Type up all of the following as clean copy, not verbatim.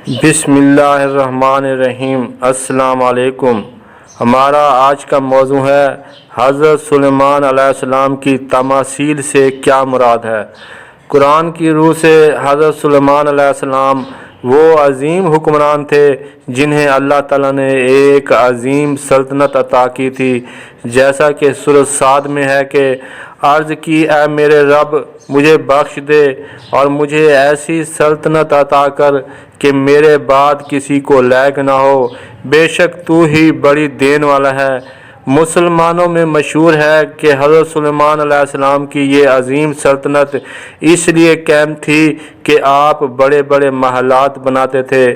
بسم اللہ الرحمن الرحیم۔ السلام علیکم۔ ہمارا آج کا موضوع ہے حضرت سلیمان علیہ السلام کی تماثیل سے کیا مراد ہے۔ قرآن کی روح سے حضرت سلیمان علیہ السلام وہ عظیم حکمران تھے جنہیں اللہ تعالیٰ نے ایک عظیم سلطنت عطا کی تھی، جیسا کہ سورۃ صاد میں ہے کہ عرض کی اے میرے رب مجھے بخش دے اور مجھے ایسی سلطنت عطا کر کہ میرے بعد کسی کو لائق نہ ہو، بے شک تو ہی بڑی دین والا ہے۔ مسلمانوں میں مشہور ہے کہ حضرت سلیمان علیہ السلام کی یہ عظیم سلطنت اس لیے قائم تھی کہ آپ بڑے بڑے محلات بناتے تھے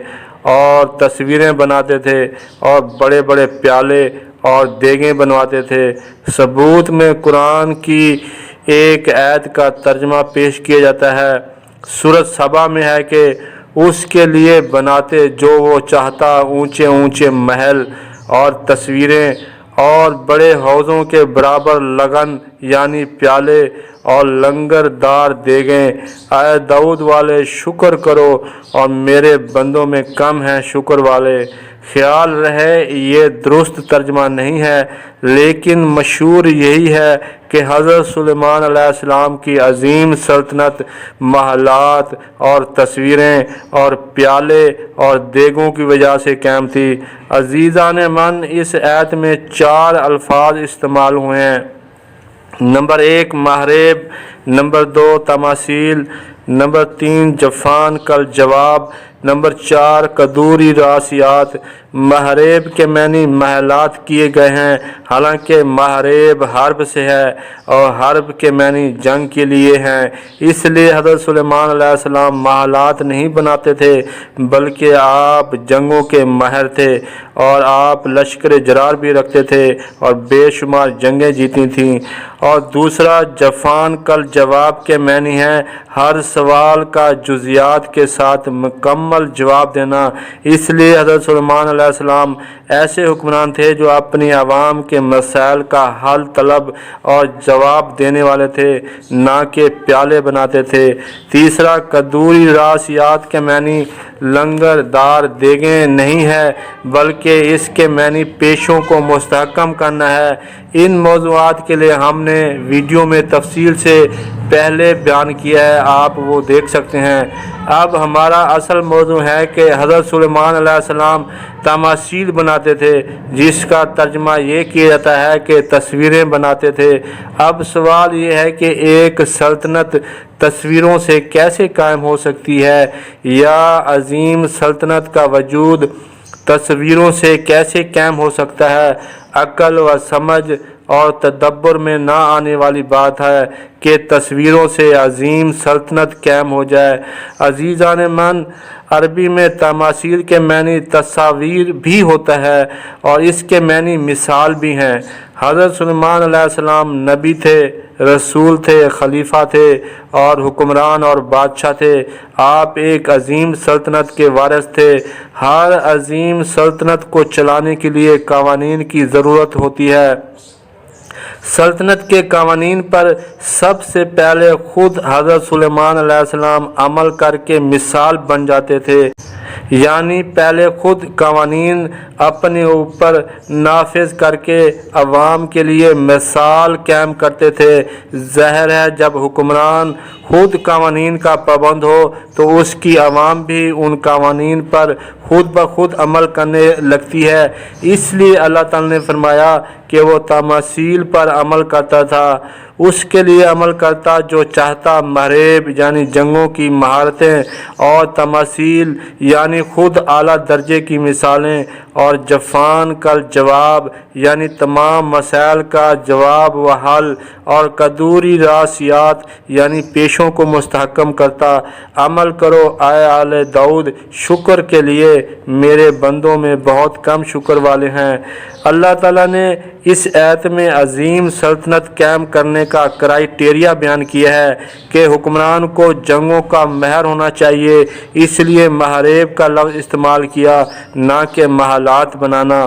اور تصویریں بناتے تھے اور بڑے بڑے پیالے اور دیگیں بنواتے تھے۔ ثبوت میں قرآن کی ایک آیت کا ترجمہ پیش کیا جاتا ہے۔ سورۃ سبا میں ہے کہ اس کے لیے بناتے جو وہ چاہتا اونچے اونچے محل اور تصویریں اور بڑے حوضوں کے برابر لگن یعنی پیالے اور لنگر دار دیگیں۔ اے داؤد والے شکر کرو اور میرے بندوں میں کم ہیں شکر والے۔ خیال رہے یہ درست ترجمہ نہیں ہے، لیکن مشہور یہی ہے کہ حضرت سلیمان علیہ السلام کی عظیم سلطنت محلات اور تصویریں اور پیالے اور دیگوں کی وجہ سے قائم تھی۔ عزیزان من، اس آیت میں 4 الفاظ استعمال ہوئے ہیں۔ نمبر 1 محراب، نمبر 2 تماثیل، نمبر 3 جفان کل جواب، نمبر 4 قدوری راسیات۔ محراب کے معنی محلات کیے گئے ہیں، حالانکہ محراب حرب سے ہے اور حرب کے معنی جنگ کے لیے ہیں۔ اس لیے حضرت سلیمان علیہ السلام محلات نہیں بناتے تھے بلکہ آپ جنگوں کے ماہر تھے اور آپ لشکر جرار بھی رکھتے تھے اور بے شمار جنگیں جیتی تھیں۔ اور دوسرا جفان کل جواب کے معنی ہے ہر سوال کا جزیات کے ساتھ مکمل جواب دینا۔ اس لیے حضرت سلیمان علیہ السلام ایسے حکمران تھے جو اپنی عوام کے مسائل کا حل طلب اور جواب دینے والے تھے، نہ کہ پیالے بناتے تھے۔ تیسرا قدوری راسیات کے معنی لنگر دار دیگیں نہیں ہے بلکہ اس کے معنی پیشوں کو مستحکم کرنا ہے۔ ان موضوعات کے لیے ہم نے ویڈیو میں تفصیل سے پہلے بیان کیا ہے، آپ وہ دیکھ سکتے ہیں۔ اب ہمارا اصل موضوع ہے کہ حضرت سلیمان علیہ السلام تماثیل بناتے تھے، جس کا ترجمہ یہ کیا جاتا ہے کہ تصویریں بناتے تھے۔ اب سوال یہ ہے کہ ایک سلطنت تصویروں سے کیسے قائم ہو سکتی ہے، یا عظیم سلطنت کا وجود تصویروں سے کیسے قائم ہو سکتا ہے؟ عقل و سمجھ اور تدبر میں نہ آنے والی بات ہے کہ تصویروں سے عظیم سلطنت قائم ہو جائے۔ عزیزان من، عربی میں تماثیل کے معنی تصاویر بھی ہوتا ہے اور اس کے معنی مثال بھی ہیں۔ حضرت سلیمان علیہ السلام نبی تھے، رسول تھے، خلیفہ تھے اور حکمران اور بادشاہ تھے۔ آپ ایک عظیم سلطنت کے وارث تھے۔ ہر عظیم سلطنت کو چلانے کے لیے قوانین کی ضرورت ہوتی ہے۔ سلطنت کے قوانین پر سب سے پہلے خود حضرت سلیمان علیہ السلام عمل کر کے مثال بن جاتے تھے، یعنی پہلے خود قوانین اپنے اوپر نافذ کر کے عوام کے لیے مثال قائم کرتے تھے۔ ظاہر ہے جب حکمران خود قوانین کا پابند ہو تو اس کی عوام بھی ان قوانین پر خود بخود عمل کرنے لگتی ہے۔ اس لیے اللہ تعالیٰ نے فرمایا کہ وہ تماثیل پر عمل کرتا تھا، اس کے لیے عمل کرتا جو چاہتا۔ محراب یعنی جنگوں کی مہارتیں اور تماثیل یعنی خود اعلیٰ درجے کی مثالیں، اور جفان کل جواب یعنی تمام مسائل کا جواب و حل، اور قدوری راسیات یعنی پیشوں کو مستحکم کرتا۔ عمل کرو اے آل داؤد، شکر کے لیے میرے بندوں میں بہت کم شکر والے ہیں۔ اللہ تعالیٰ نے اس آیت میں عظیم سلطنت قائم کرنے کا کرائیٹیریا بیان کیا ہے کہ حکمران کو جنگوں کا ماہر ہونا چاہیے، اس لیے محراب کا لفظ استعمال کیا، نہ کہ محلات بنانا۔